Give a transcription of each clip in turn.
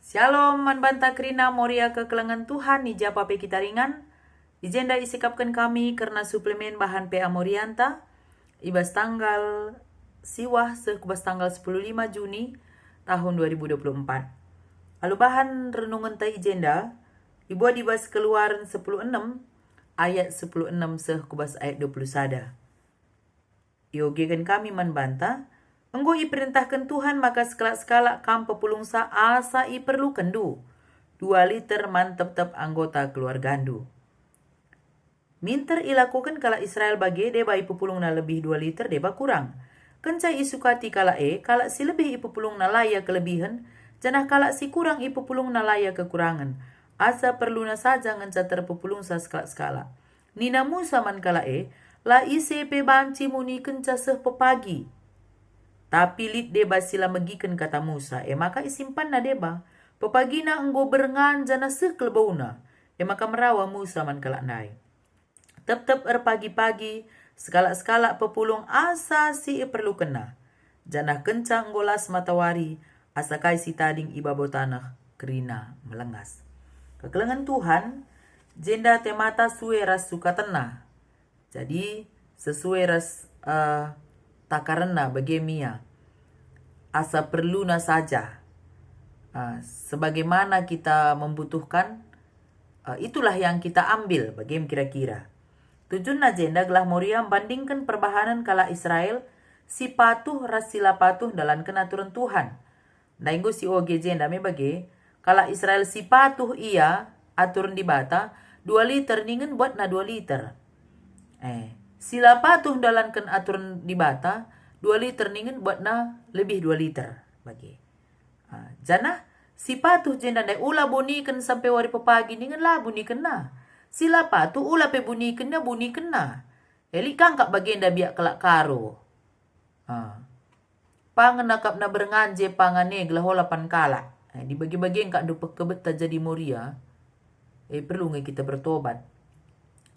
Shalom, manbanta krina moria kekelengan Tuhan, ija pape kita ringan. Ijenda isikapkan kami karena suplemen bahan PA Morianta. Ibas tanggal siwah sekubas tanggal 15 Juni tahun 2024. Lalu bahan renungan ta ijenda, ibu dibas keluaran 16 ayat 16 sekubas ayat 21. Iogekan kami manbanta, enggo iperintahkan Tuhan maka sekala-sekala kam pepulungsa asa iperlukan 2 liter mantep-tep anggota keluargandu. Minter ilakukan kala Israel bagi deba ipupulung na lebih 2 liter deba kurang. Kencai isukati kala si lebih ipupulung na laya kelebihan, janah kala si kurang ipupulung na laya kekurangan. Asa perlu na saja ngenca terpupulung sa skala-skala. Nina Musa man kala la isepe banci muni kenca seh pepagi. Tapi lit deba sila megiken kata Musa, maka isimpan na deba. Pepagi na enggo berengan jana seh kelbauna. Maka merawa Musa man kala nai. Tep-tep pagi-pagi, skala-skala pepulung asa si perlu kena. Janah kencang golas matawari, asa kai si tading ibabo tanah kerina melengas. Kekelengan Tuhan, jenda temata sueras suka tenah. Jadi sesuai ras takarena bagemia. Asa perluna saja. Sebagaimana kita membutuhkan, itulah yang kita ambil bagaimana kira-kira. Tujuan agenda gelah Moria bandingkan perbahanan kala Israel si patuh ras sila patuh dalam kenaturan Tuhan. Dainggo si oge agenda me bage kala Israel si patuh ia aturan di bata 2 liter ningen buat na 2 liter. Sila patuh dalam ken aturan di bata 2 liter ningen buat na lebih 2 liter bagi. Jana si patuh jenda dai ula buniken sampai wari pepagi ningen lah buniken na. Sila patuh ula pe buniken na. Eli kangkap bagenda biak kelak karo. Pangenakap na berenganje pangane gelah holapan kala. Di bagi-bagi engkak dupek kebet jadi Moria. Perlu ngai kita bertobat.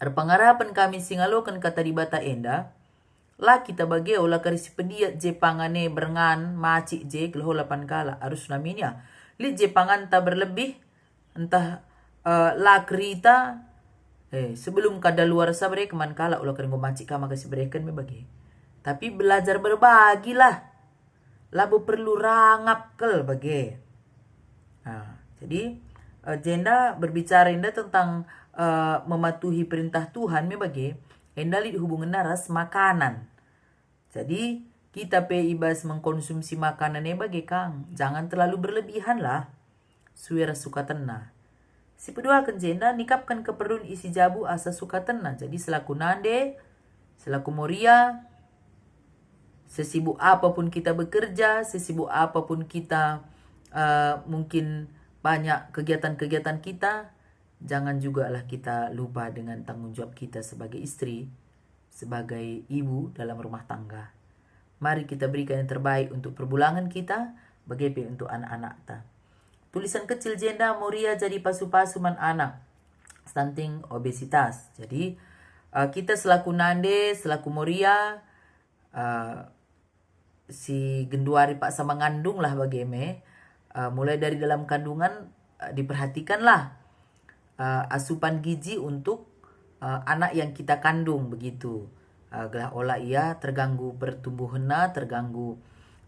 Pangarapan kami singalokan kata di bata enda. Lah kita bagi olah karisi pediat je pangane berengan macik je gelah holapan kala. Harus naminya. Lit je pangan ta berlebih. Entah lah kerita. Sebelum kada luar sabre keman kala ulah kering macik kama kasih berikan me bagi. Tapi belajar berbagilah. Labu perlu rangap kel bagi. Jadi jenda berbicara enda tentang mematuhi perintah Tuhan me bagi. Enda li hubungan naras makanan. Jadi kita pe ibas mengkonsumsi makanan bagi Kang. Jangan terlalu berlebihan lah. Suara suka tenah. Si kedua jenda nikapkan keperluan isi jabu asa suka tenang. Jadi selaku nande, selaku Moria, sesibuk apapun kita bekerja, sesibuk apapun kita mungkin banyak kegiatan-kegiatan kita, jangan juga lah kita lupa dengan tanggung jawab kita sebagai istri, sebagai ibu dalam rumah tangga. Mari kita berikan yang terbaik untuk perbulangan kita, bagaimana untuk anak-anak kita. Tulisan kecil jenda Moria jadi pasu-pasu man anak. Stunting obesitas. Jadi kita selaku nande, selaku Moria, si genduari pak sama ngandung lah bagaimana. Mulai dari dalam kandungan diperhatikanlah asupan gizi untuk anak yang kita kandung begitu. Gelah olah ia terganggu pertumbuhanna, terganggu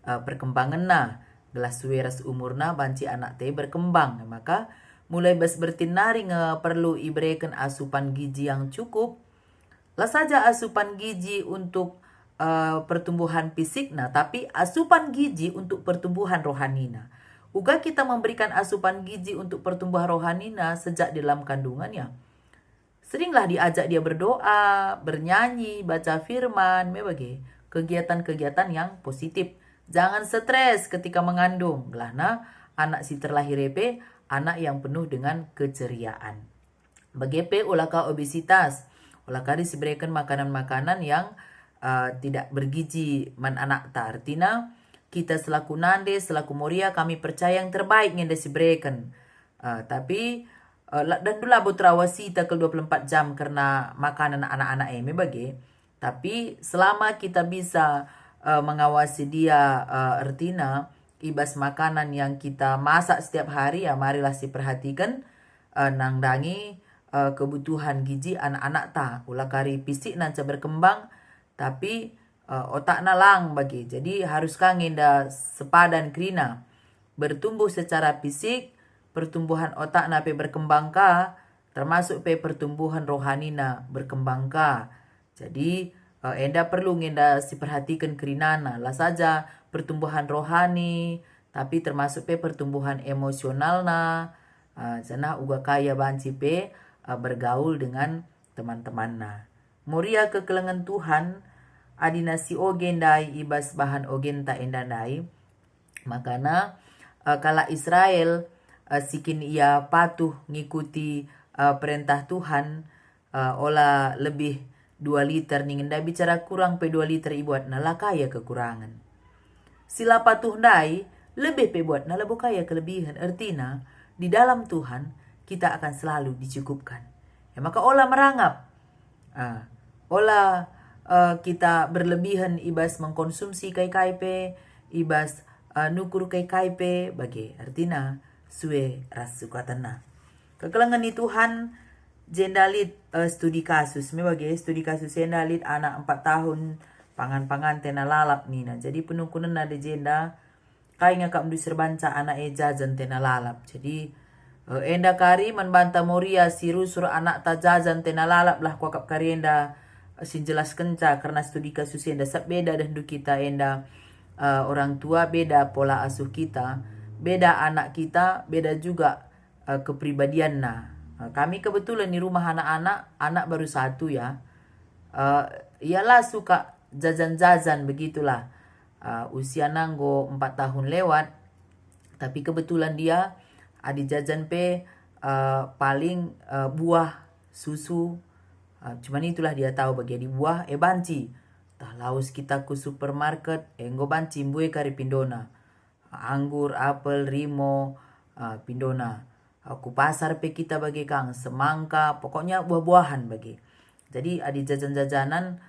perkembanganna. Gelah suweras umurna banci anak teh berkembang. Maka mulai bas bertinari perlu iberikan asupan gizi yang cukup. Lah saja asupan gizi untuk pertumbuhan fisik tapi asupan gizi untuk pertumbuhan rohanina. Uga kita memberikan asupan gizi untuk pertumbuhan rohanina sejak dalam kandungannya. Seringlah diajak dia berdoa, bernyanyi, baca firman, kegiatan-kegiatan yang positif. Jangan stres ketika mengandung. Gelahna anak si terlahir anak yang penuh dengan keceriaan. Bagepe ulaka obesitas. Ulaka diberikan makanan-makanan yang tidak bergizi man anak ta. Artinya kita selaku nande, selaku Moria kami percaya yang terbaik yang diberikan. Tapi dan dulu abu terawasita ke 24 jam karena makanan anak-anak bagi. Tapi selama kita bisa mengawasi dia artinya ibas makanan yang kita masak setiap hari, ya marilah si perhatikan nangdangi kebutuhan gizi anak-anak ta. Ulah kari fisik nanca berkembang, tapi otak nalang bagi. Jadi harus kangen da sepadan krina. Bertumbuh secara fisik, pertumbuhan otak na pe berkembang ka, termasuk pe pertumbuhan rohani na berkembang ka. Jadi enda perlu ngenda si perhatikan kerinana lah saja pertumbuhan rohani, tapi termasuk pe pertumbuhan emosional na. Sana uga kaya banci pe bergaul dengan teman-teman na. Moria kekelengan Tuhan, adina si ogen dai ibas bahan ogen ta enda dai. Makana kala Israel sikin ia patuh ngikuti perintah Tuhan, olah lebih 2 liter nih nda bicara kurang pe 2 liter ibuat nala kaya kekurangan. Sila patuh dai lebih pe buat nala kaya kelebihan. Artinya di dalam Tuhan kita akan selalu dicukupkan. Ya maka olah merangap. Olah kita berlebihan ibas mengkonsumsi kai-kai pe, ibas nukur kai-kai pe bagi. Artinya suwe ras sukatana. Kekelangan ni Tuhan jendalit studi kasus. Bagi studi kasus jendalit anak 4 tahun pangan-pangan tena lalap nina. Jadi penukunan ada jenda kai ngakak mdu serbanca anak jajan tena lalap. Jadi enda kari membanta moria siru sur anak ta jajan tena lalap lah kuakap kari enda sinjelas kenca karena studi kasus enda sab beda dan kita enda orang tua beda pola asuh kita, beda anak kita, beda juga kepribadian nah. Kami kebetulan di rumah anak baru 1 ya. Ialah suka jajan-jajan begitulah. Usia nanggo 4 tahun lewat. Tapi kebetulan dia adi jajan pe paling buah, susu. Cuman itulah dia tahu bagi di buah banci. Tah laus kita ke supermarket enggo banci mbue kari pindona. Anggur, apel, rimo, pindona. Aku pasar pe kita bagi kang semangka, pokoknya buah-buahan bagi. Jadi adi jajan-jajanan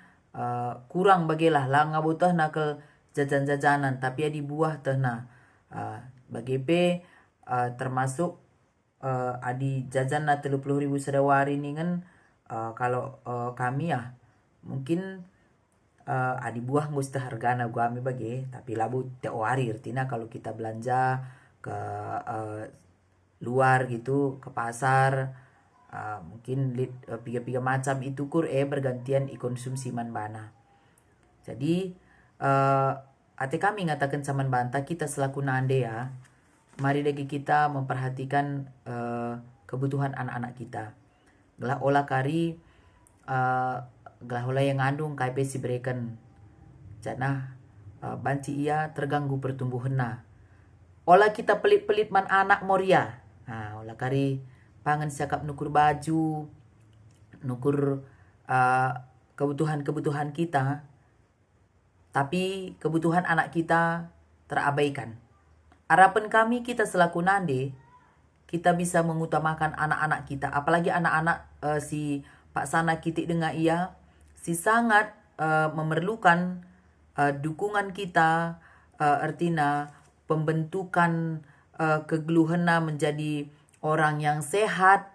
kurang bagilah lah ngabutuh nak ke jajan-jajanan, tapi adi buah tehna bagi pe termasuk adi jajan na 30.000 sedawari nih kan. Kalau kami ya mungkin adi buah mesti hargana kami bagi, tapi labu teori artinya kalau kita belanja ke luar gitu ke pasar mungkin piga-piga macam itu kur bergantian konsumsi man bana. Jadi ate kami ngatakan saman banta kita selaku nande ya, mari lagi kita memperhatikan kebutuhan anak-anak kita. Gelah olah kari gelah olah yang ngandung kai besi berikan jana banci ia terganggu pertumbuhan na. Olah kita pelit-pelit man anak moria. Olah kari pangan siakap nukur baju, nukur kebutuhan-kebutuhan kita, tapi kebutuhan anak kita terabaikan. Harapan kami kita selaku nande, kita bisa mengutamakan anak-anak kita, apalagi anak-anak si Pak Sana Kitik dengan ia, si sangat memerlukan dukungan kita, artinya pembentukan kegeluhena menjadi orang yang sehat,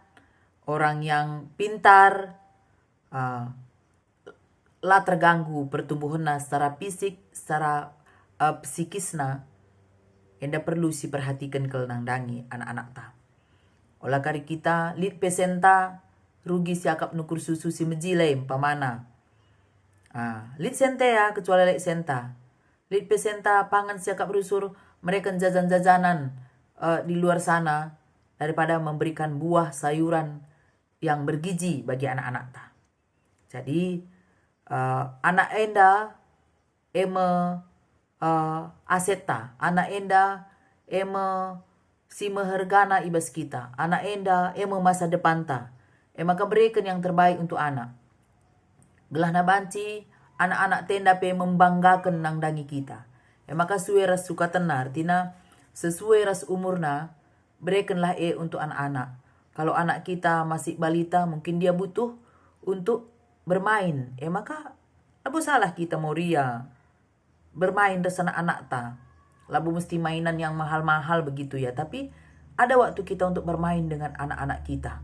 orang yang pintar, lah terganggu pertumbuhanna secara fisik, secara psikisna, enda perlu si perhatikan kelenangdangi anak-anak ta. Olah kari kita lit pesenta rugi siakap nukur susu si mejilai pamana. Lit sente ya kecuali lit senta. Lit pesenta pangan siakap rusur mereka jajan-jajanan di luar sana daripada memberikan buah sayuran yang bergizi bagi anak-anak ta. Jadi anak enda aseta, anak enda si mehergana ibas kita, anak enda masa depan ta. Maka berikan yang terbaik untuk anak. Gelah na banci anak-anak tenda pe membanggakan nang dangi kita. Maka suwe ras suka tenar artinya sesuai ras umurna, berikanlah untuk anak-anak. Kalau anak kita masih balita, mungkin dia butuh untuk bermain. Maka apa salah kita moria bermain dengan anak ta. labu mesti mainan yang mahal-mahal begitu ya. Tapi ada waktu kita untuk bermain dengan anak-anak kita.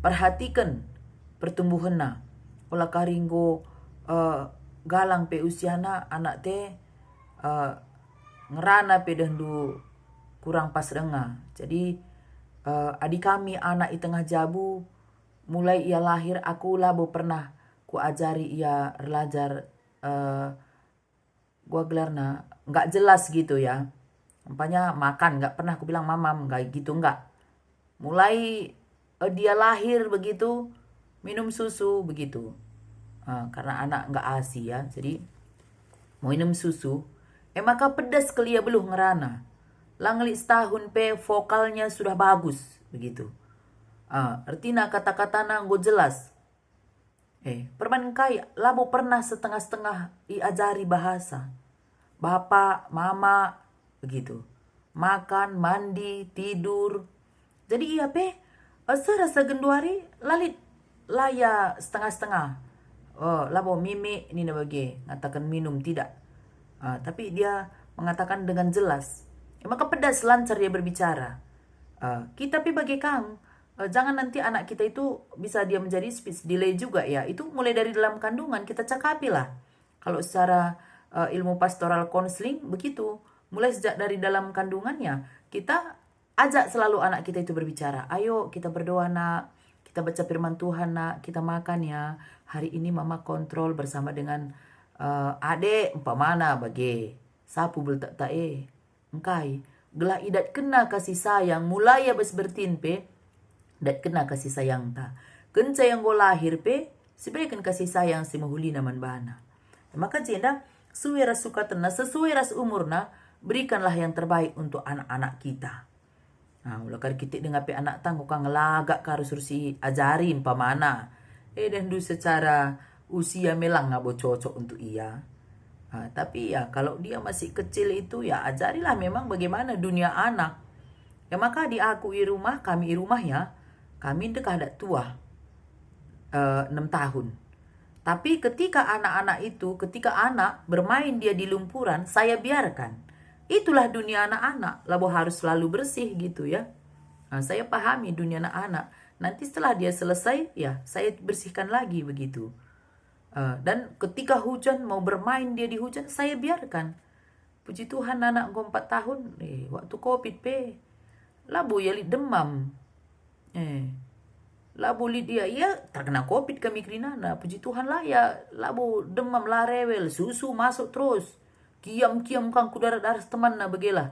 Perhatikan pertumbuhannya. Olah karinggo galang pe usiana anak te ngerana pe dendu kurang pas denga. Jadi adik kami anak i tengah jabu, mulai ia lahir aku labo pernah ku ajari ia belajar gua gelarna nggak jelas gitu ya. Umpamanya makan nggak pernah aku bilang mamam, nggak gitu nggak. Mulai dia lahir begitu minum susu begitu. Karena anak nggak ASI ya, jadi mau minum susu. Maka pedas kelia beluh ngerana. Langli setahun pe vokalnya sudah bagus begitu. Artinya kata-katana gue jelas. Perban kai labo pernah setengah-setengah iajari bahasa. Bapak, mama begitu. Makan, mandi, tidur. Jadi iya pe serasa genduari lalit laya setengah-setengah. Labo mimi ini bagi ngatakan minum tidak. Tapi dia mengatakan dengan jelas. Maka pedas lancar dia berbicara. Kita pi bagi Kang, jangan nanti anak kita itu bisa dia menjadi speech delay juga ya. Itu mulai dari dalam kandungan kita cakapi lah. Kalau secara ilmu pastoral counseling begitu. Mulai sejak dari dalam kandungannya kita ajak selalu anak kita itu berbicara. Ayo kita berdoa nak, kita baca firman Tuhan nak, kita makan ya. Hari ini mama kontrol bersama dengan adek umpamana bagi sapu beltak tae engkai gelah idat kena kasih sayang mulai ya bes bertin pe dat kena kasih sayang ta kenca yang go lahir pe sebaikkan kasih sayang si mahuli naman bana. Maka jenda suwe ras suka tena sesuai ras umurna berikanlah yang terbaik untuk anak-anak kita. Ulah kar kita dengan pe anak tanggo kang lagak karus sursi ajarin pamana. Dan du secara usia melang nggak cocok untuk ia. Tapi ya kalau dia masih kecil itu ya ajarilah memang bagaimana dunia anak. Ya maka di aku i rumah, kami i rumah ya, kami dekah ada tua 6 tahun. Tapi ketika anak-anak itu, ketika anak bermain dia di lumpuran, saya biarkan. Itulah dunia anak-anak, labo harus selalu bersih gitu ya. Saya pahami dunia anak-anak. Nanti setelah dia selesai, ya saya bersihkan lagi begitu. Dan ketika hujan mau bermain dia di hujan saya biarkan. Puji Tuhan anak gue 4 tahun waktu covid pe labu ya demam labu dia ya terkena covid kami kerinana. Puji Tuhan lah ya labu demam lah rewel susu masuk terus kiam-kiam kang kudara-daras teman na begelah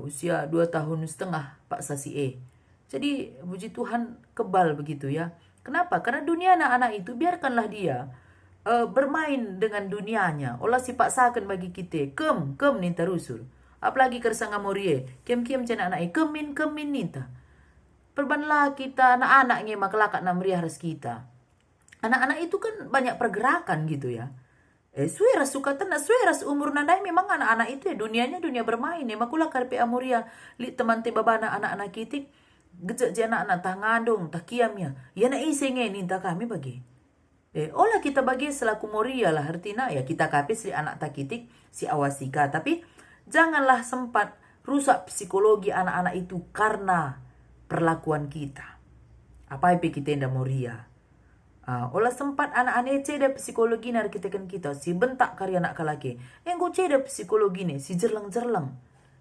usia 2 tahun setengah Pak Sasi Jadi puji Tuhan kebal begitu ya. Kenapa? Karena dunia anak-anak itu biarkanlah dia bermain dengan dunianya. Olah si paksakan bagi kita. Kem ninta rusul. Apalagi kersanga morie. Kem cina anak kemin ninta. Perbanlah kita anak-anaknya makelakak na meriah ras kita. Anak-anak itu kan banyak pergerakan gitu ya. Sueras suka tena, sueras umur nandai memang anak-anak itu ya dunianya dunia bermain. Makula karpe amuria li teman te babana anak-anak kitik. Gejak jana anak tangandung takiamnya. Ya na isenge ninta kami bagi. Olah kita bagi selaku moria lah artinya ya kita kapis si anak takitik si awasika. Tapi janganlah sempat rusak psikologi anak-anak itu karena perlakuan kita. Apa yang kita ndak moria. Olah sempat anak-anak ceda psikologi nar kita kan kita si bentak karya anak kalaki. Engko ceda psikologi nih si jerlang-jerlang.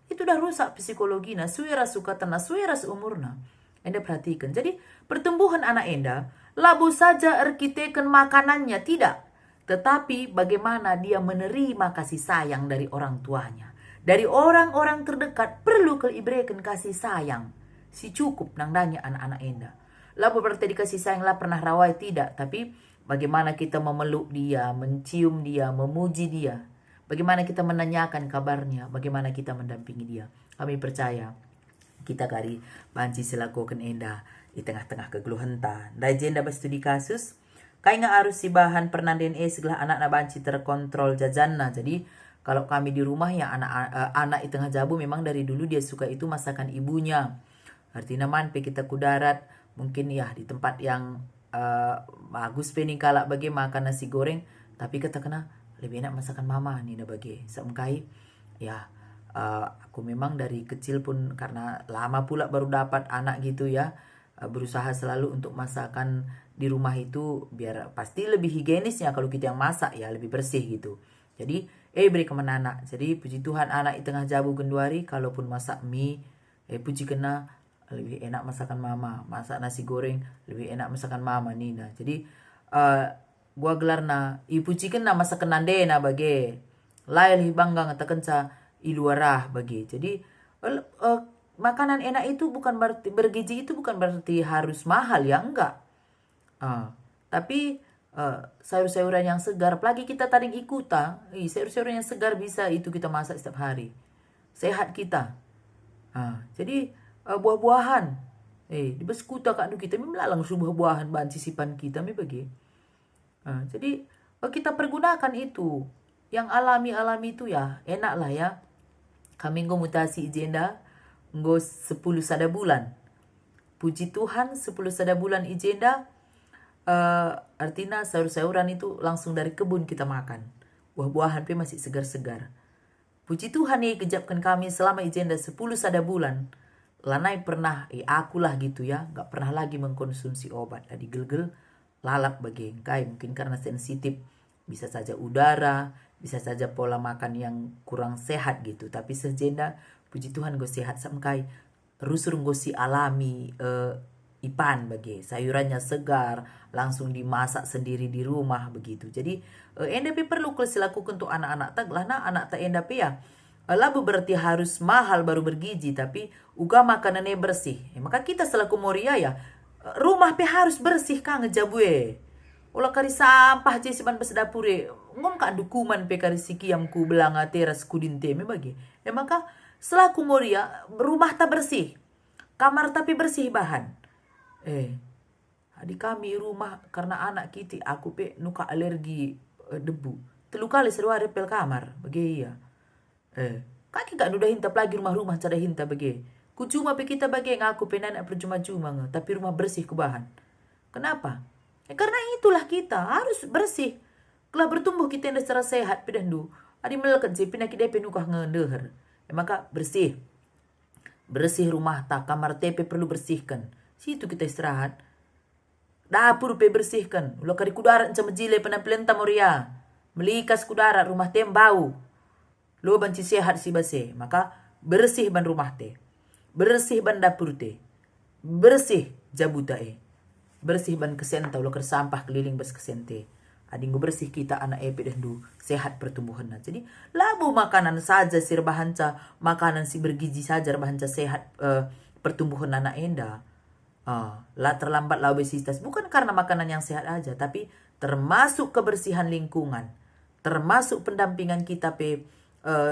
Itu dah rusak psikologi na suara suka tena suara umurna. Anda perhatikan. Jadi pertumbuhan anak enda labu saja erkiteken makanannya tidak. Tetapi bagaimana dia menerima kasih sayang dari orang tuanya. Dari orang-orang terdekat perlu kelibrekan kasih sayang. Si cukup nangdanya anak-anak enda. Labu berarti dikasih sayang lah pernah rawai tidak. Tapi bagaimana kita memeluk dia, mencium dia, memuji dia. Bagaimana kita menanyakan kabarnya, bagaimana kita mendampingi dia. Kami percaya kita kari banci selakukan enda di tengah-tengah kegeluhan ta. Dai jenda studi kasus, kai nga arus si bahan pernanden segala anak na banci terkontrol jajanna. Jadi kalau kami di rumah ya anak di tengah jabu memang dari dulu dia suka itu masakan ibunya. Artinya manpe kita kudarat mungkin ya di tempat yang bagus pe nih kalak bagi makan nasi goreng, tapi kita kena lebih enak masakan mama nih dah bagi. Seengkai ya Aku memang dari kecil pun karena lama pula baru dapat anak gitu ya, berusaha selalu untuk masakan di rumah itu biar pasti lebih higienisnya kalau kita yang masak ya, lebih bersih gitu. Jadi beri kemana anak. Jadi puji Tuhan anak di tengah jabu genduari kalaupun masak mie, puji kena lebih enak masakan mama. Masak nasi goreng lebih enak masakan mama Nina. Jadi gua gelar na puji kena masakan nande na bage. Lain bangga ngatakan sa iluarah bagi. Jadi makanan enak itu bukan berarti bergizi, itu bukan berarti harus mahal ya, enggak. Tapi sayur-sayuran yang segar, apalagi kita taring ikuta, sayur-sayuran yang segar bisa itu kita masak setiap hari. Sehat kita. Jadi buah-buahan. Di beskuta kak kita melalang buah-buahan bahan sisipan kita mi bagi. Jadi kita pergunakan itu. Yang alami-alami itu ya, enak lah ya. Kami mutasi ijenda, 10 sada bulan. Puji Tuhan 10 sada bulan ijenda, artinya sayur-sayuran itu langsung dari kebun kita makan. Buah-buahan pe masih segar-segar. Puji Tuhan kejapkan kami selama ijenda 10 sada bulan. Lanai pernah, akulah gitu ya, gak pernah lagi mengkonsumsi obat. Di gel-gel lalap bagi engkai, mungkin karena sensitif. Bisa saja udara, bisa saja pola makan yang kurang sehat gitu. Tapi sejenda, puji Tuhan gue sehat sampai rusur gue si alami ipan bagi. Sayurannya segar, langsung dimasak sendiri di rumah begitu. Jadi NDP perlu lakukan untuk anak-anak tak lah anak tak NDP ya. Labu berarti harus mahal baru bergizi, tapi uga makanannya bersih. Maka kita selaku Moria ya, rumah pe harus bersih kang ngejabue. Ulah kari sampah je siban besedapure. Ngom ka dukuman pe kari sikiam ku belanga teras kudinte me bagi. Maka selaku Moria, rumah tak bersih. Kamar tapi bersih bahan. Di kami rumah karena anak kita aku pe nuka alergi debu. Telu kali seru repel kamar bagi ya. Kaki gak udah hintap lagi rumah-rumah cara hinta bagi. Ku cuma pe kita bagi ngaku penanak percuma-cuma tapi rumah bersih ku bahan. Kenapa? Karena itulah kita harus bersih. Kalau bertumbuh kita yang secara sehat pidandu. Adi melekat sih pindah kita penukah ngedeher. Maka bersih. Bersih rumah tak, kamar tepe perlu bersihkan. Situ kita istirahat. Dapur pe bersihkan. Ulah kari kudarat sama jile penampilan tamoria. Melikas kudarat rumah tem bau. Lo banci sehat si base, maka bersih ban rumah te, bersih ban dapur te, bersih jabuta bersih ban kesenta, lo sampah keliling bas kesente. Ading bersih kita anak dan du sehat pertumbuhan. Jadi labu makanan saja sir bahanca, makanan si bergizi saja bahanca sehat pertumbuhan anak enda. Lah terlambat lah obesitas bukan karena makanan yang sehat aja, tapi termasuk kebersihan lingkungan, termasuk pendampingan kita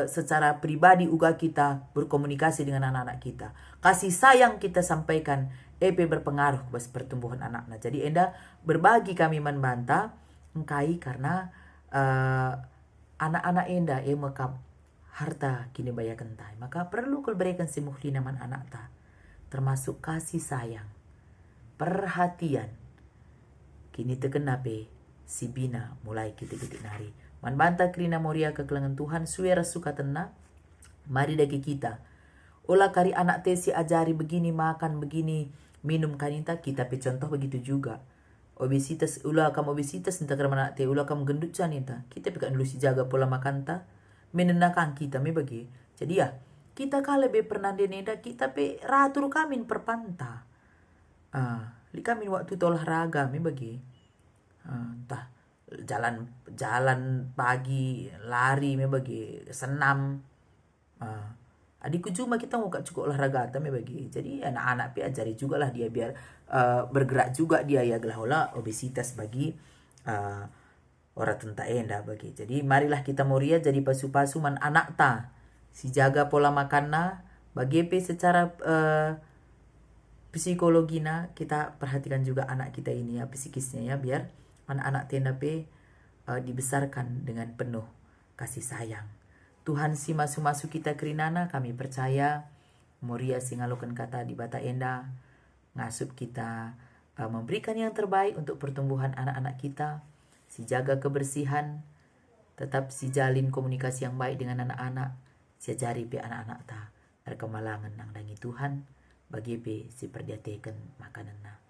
secara pribadi uga kita berkomunikasi dengan anak-anak kita. Kasih sayang kita sampaikan berpengaruh ke pertumbuhan anak. Jadi enda berbagi kami membantah engkai karena anak-anak enda mekap harta kini bayar kentai. Maka perlu kau berikan simuhli naman anak ta. Termasuk kasih sayang, perhatian. Kini terkena si bina mulai kita-kita nari. Manbanta krina moria kekelangan Tuhan suara suka tenang. Mari dagi kita. Olah kari anak tesi ajari begini makan begini minum kanita kita pe contoh begitu juga. Obesitas ulah kamu obesitas entah karena anak te ulah kamu gendut canita. Kita pekan dulu si jaga pola makan ta. Menenakan kita me bagi. Jadi ya kita kala be pernah deneda kita pe ratur kamin perpanta. Li kamin waktu olahraga me bagi. Entah jalan pagi lari me bagi senam adikku cuma kita mau cukup olahraga me bagi. Jadi anak-anak pi ajari juga lah dia biar bergerak juga dia ya gelah obesitas bagi orang tenta enda bagi. Jadi marilah kita moria jadi pasu-pasu man anak ta si jaga pola makanna bagi secara psikologina kita perhatikan juga anak kita ini ya psikisnya ya biar anak-anak tenda dibesarkan dengan penuh kasih sayang. Tuhan si masu-masu kita kerinana kami percaya Moria singalokan kata di bata enda ngasup kita memberikan yang terbaik untuk pertumbuhan anak-anak kita, si jaga kebersihan, tetap si jalin komunikasi yang baik dengan anak-anak, Siajari pe anak-anak ta, ada kemalangan nang dangi Tuhan, bagi pe si perdiateken makanan na.